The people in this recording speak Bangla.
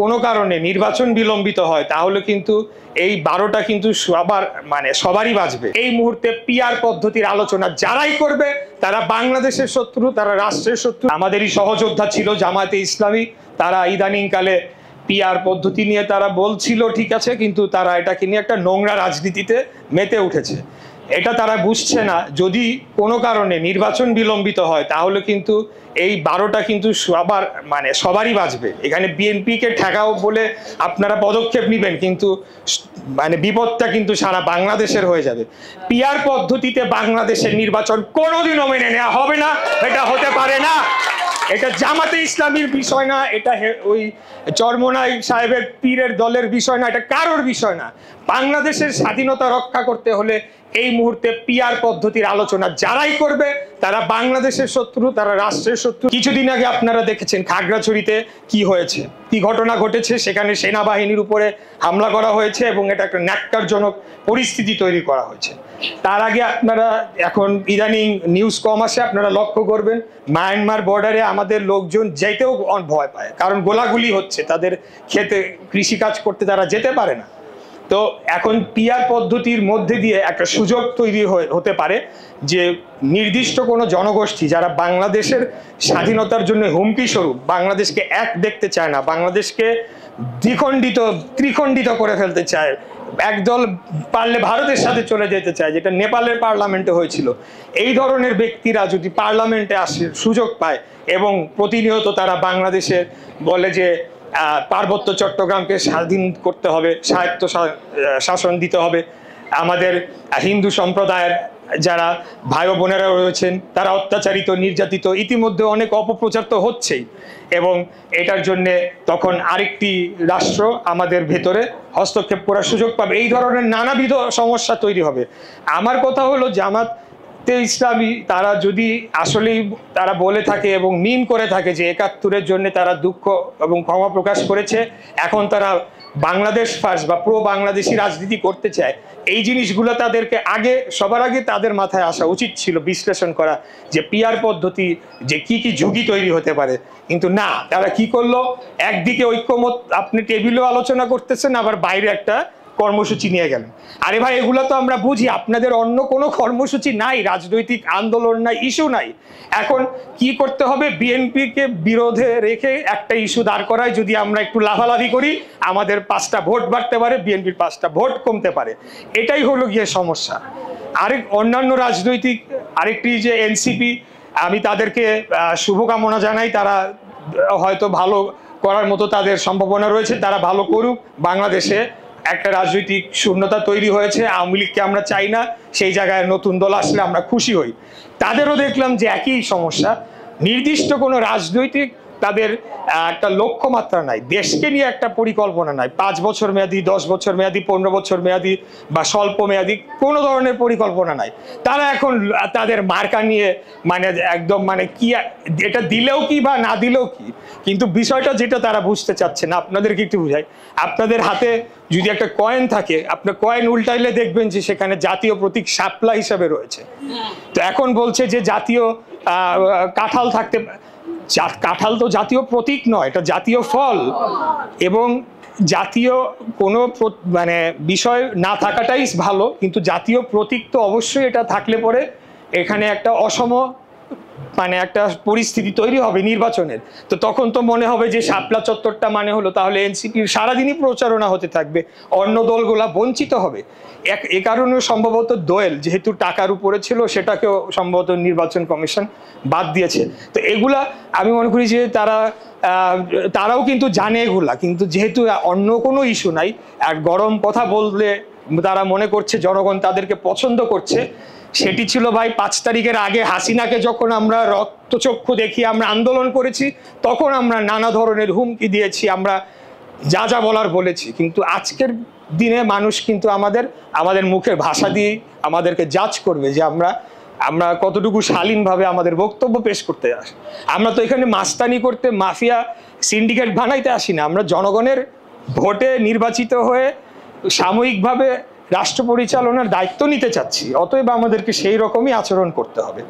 কোনো কারণে নির্বাচন বিলম্বিত হয় তাহলে কিন্তু এই 12টা কিন্তু সবারই বাঁচবে। এই মুহূর্তে পিআর পদ্ধতির আলোচনা যারাই করবে তারা বাংলাদেশের শত্রু, তারা রাষ্ট্রের শত্রু। আমাদেরই সহযোদ্ধা ছিল জামায়াতে ইসলামী, তারা ইদানিং কালে পিআর পদ্ধতি নিয়ে তারা বলছিল ঠিক আছে, কিন্তু তারা এটাকে নিয়ে একটা নোংরা রাজনীতিতে মেতে উঠেছে। এটা তারা বুঝছে না, যদি কোনো কারণে নির্বাচন বিলম্বিত হয় তাহলে কিন্তু এই 12টা কিন্তু সবারই বাঁচবে। এখানে বিএনপিকে ঠেকাও বলে আপনারা পদক্ষেপ নেবেন, কিন্তু বিপদটা কিন্তু সারা বাংলাদেশের হয়ে যাবে। পিআর পদ্ধতিতে বাংলাদেশের নির্বাচন কোনোদিনও মেনে নেওয়া হবে না, এটা হতে পারে না। এটা জামাতে ইসলামীর বিষয় না, এটা ওই চরমোনাই সাহেবের পীরের দলের বিষয় না, এটা কারোর বিষয় না। বাংলাদেশের স্বাধীনতা রক্ষা করতে হলে এই মুহূর্তে পিআর পদ্ধতির আলোচনা যারাই করবে তারা বাংলাদেশের শত্রু, তারা রাষ্ট্রের শত্রু। কিছুদিন আগে আপনারা দেখেছেন খাগড়াছড়িতে কি হয়েছে, কি ঘটনা ঘটেছে। সেখানে সেনাবাহিনীর উপরে হামলা করা হয়েছে এবং এটা একটা ন্যাক্কারজনক পরিস্থিতি তৈরি করা হয়েছে। তার আগে আপনারা এখন ইদানিং নিউজ কম আসে, আপনারা লক্ষ্য করবেন মায়ানমার বর্ডারে আমাদের লোকজন যেতেও ভয় পায়, কারণ গোলাগুলি হচ্ছে, তাদের খেতে কৃষিকাজ করতে তারা যেতে পারে না। তো এখন পিআর পদ্ধতির মধ্যে দিয়ে একটা সুযোগ তৈরি হতে পারে যে নির্দিষ্ট কোনো জনগোষ্ঠী যারা বাংলাদেশের স্বাধীনতার জন্য হুমকি স্বরূপ, বাংলাদেশকে এক দেখতে চায় না, বাংলাদেশকে ত্রিখণ্ডিত করে ফেলতে চায়, একদল পারলে ভারতের সাথে চলে যেতে চায়, যেটা নেপালের পার্লামেন্টে হয়েছিল। এই ধরনের ব্যক্তিরা যদি পার্লামেন্টে আসে, সুযোগ পায় এবং প্রতিনিয়ত তারা বাংলাদেশে বলে যে পার্বত্য চট্টগ্রামকে স্বাধীন করতে হবে, স্বায়ত্ত শাসন দিতে হবে, আমাদের হিন্দু সম্প্রদায়ের যারা ভাই বোনেরা রয়েছেন তারা অত্যাচারিত, নির্যাতিত, ইতিমধ্যে অনেক অপপ্রচার তো হচ্ছেই, এবং এটার জন্যে তখন আরেকটি রাষ্ট্র আমাদের ভেতরে হস্তক্ষেপ করার সুযোগ পাবে। এই ধরনের নানাবিধ সমস্যা তৈরি হবে। আমার কথা হলো জামাতে ইসলামী তারা যদি আসলেই তারা বলে থাকে এবং মিন করে থাকে যে ৭১-এর জন্য তারা দুঃখ এবং ক্ষমা প্রকাশ করেছে, এখন তারা বাংলাদেশ ফার্স্ট বা প্রো বাংলাদেশি রাজনীতি করতে চায়, এই জিনিসগুলো তাদেরকে সবার আগে তাদের মাথায় আসা উচিত ছিল, বিশ্লেষণ করা যে পিআর পদ্ধতি যে কি ঝুঁকি তৈরি হতে পারে। কিন্তু না, তারা কি করলো, একদিকে ঐক্যমত আপনি টেবিলেও আলোচনা করতেছেন, আবার বাইরে একটা কর্মসূচি নিয়ে গেলেন। আরে ভাই, এগুলো তো আমরা বুঝি, আপনাদের অন্য কোনো কর্মসূচি নাই, রাজনৈতিক আন্দোলন নাই, ইস্যু নাই। এখন কি করতে হবে, বিএনপিকে বিরোধে রেখে একটা ইস্যু দাঁড় করায় যদি আমরা একটু লাফালাফি করি, আমাদের 5টা ভোট বাড়তে পারে, বিএনপির 5টা ভোট কমতে পারে। এটাই হলো গিয়ে সমস্যা। অন্যান্য রাজনৈতিক আরেকটি যে এনসিপি, আমি তাদেরকে শুভকামনা জানাই, তারা হয়তো ভালো করার মতো তাদের সম্ভাবনা রয়েছে, তারা ভালো করুক। বাংলাদেশে একটা রাজনৈতিক শূন্যতা তৈরি হয়েছে, আওয়ামী লীগকে আমরা চাই না, সেই জায়গায় নতুন দল আসলে আমরা খুশি হই। তাদেরও দেখলাম যে একই সমস্যা, নির্দিষ্ট কোনো রাজনৈতিক তাদের একটা লক্ষ্যমাত্রা নাই, দেশকে নিয়ে একটা পরিকল্পনা নাই, 5 বছর মেয়াদি, 10 বছর মেয়াদি, 15 বছর মেয়াদি বা স্বল্প মেয়াদি কোনো ধরনের পরিকল্পনা নাই। তারা এখন তাদের মার্কা নিয়ে একদম কি এটা দিলেও কি বা না দিলেও কি, কিন্তু বিষয়টা যেটা তারা বুঝতে চাচ্ছে না, আপনাদেরকে একটু বুঝাই। আপনাদের হাতে যদি একটা কয়েন থাকে, আপনার কয়েন উল্টাইলে দেখবেন যে সেখানে জাতীয় প্রতীক শাপলা হিসাবে রয়েছে। তো এখন বলছে যে জাতীয় কাঁঠাল থাকতে, কাঁঠাল তো জাতীয় প্রতীক নয়, এটা জাতীয় ফল, এবং জাতীয় কোনো বিষয় না থাকাটাই ভালো, কিন্তু জাতীয় প্রতীক তো অবশ্যই এটা থাকলে পরে এখানে একটা একটা পরিস্থিতি তৈরি হবে নির্বাচনের। তো তখন তো মনে হবে যে শাপলা চত্বরটা হলো, তাহলে এনসিপির সারাদিনই প্রচারণা হতে থাকবে, অন্য দলগুলা বঞ্চিত হবে। এ কারণে সম্ভবত দোয়েল যেহেতু টাকার উপরে ছিল, সেটাকেও সম্ভবত নির্বাচন কমিশন বাদ দিয়েছে। তো এগুলা আমি মনে করি যে তারাও কিন্তু জানে এগুলা, কিন্তু যেহেতু অন্য কোনো ইস্যু নাই, আর গরম কথা বললে তারা মনে করছে জনগণ তাদেরকে পছন্দ করছে। সেটি ছিল ভাই 5 তারিখের আগে হাসিনাকে যখন আমরা রক্তচক্ষু দেখিয়ে আমরা আন্দোলন করেছি, তখন আমরা নানা ধরনের হুমকি দিয়েছি, আমরা যা বলার বলেছি, কিন্তু আজকের দিনে মানুষ কিন্তু আমাদের মুখের ভাষা দিয়ে আমাদেরকে জাজ করবে যে আমরা কতটুকু শালীনভাবে আমাদের বক্তব্য পেশ করতে আসি। আমরা তো এখানে মাস্তানি করতে, মাফিয়া সিন্ডিকেট বানাইতে আসি না, আমরা জনগণের ভোটে নির্বাচিত হয়ে সাময়িকভাবে রাষ্ট্র পরিচালনার দায়িত্ব নিতে চাচ্ছি। অতএব আমাদেরকে সেই রকমই আচরণ করতে হবে।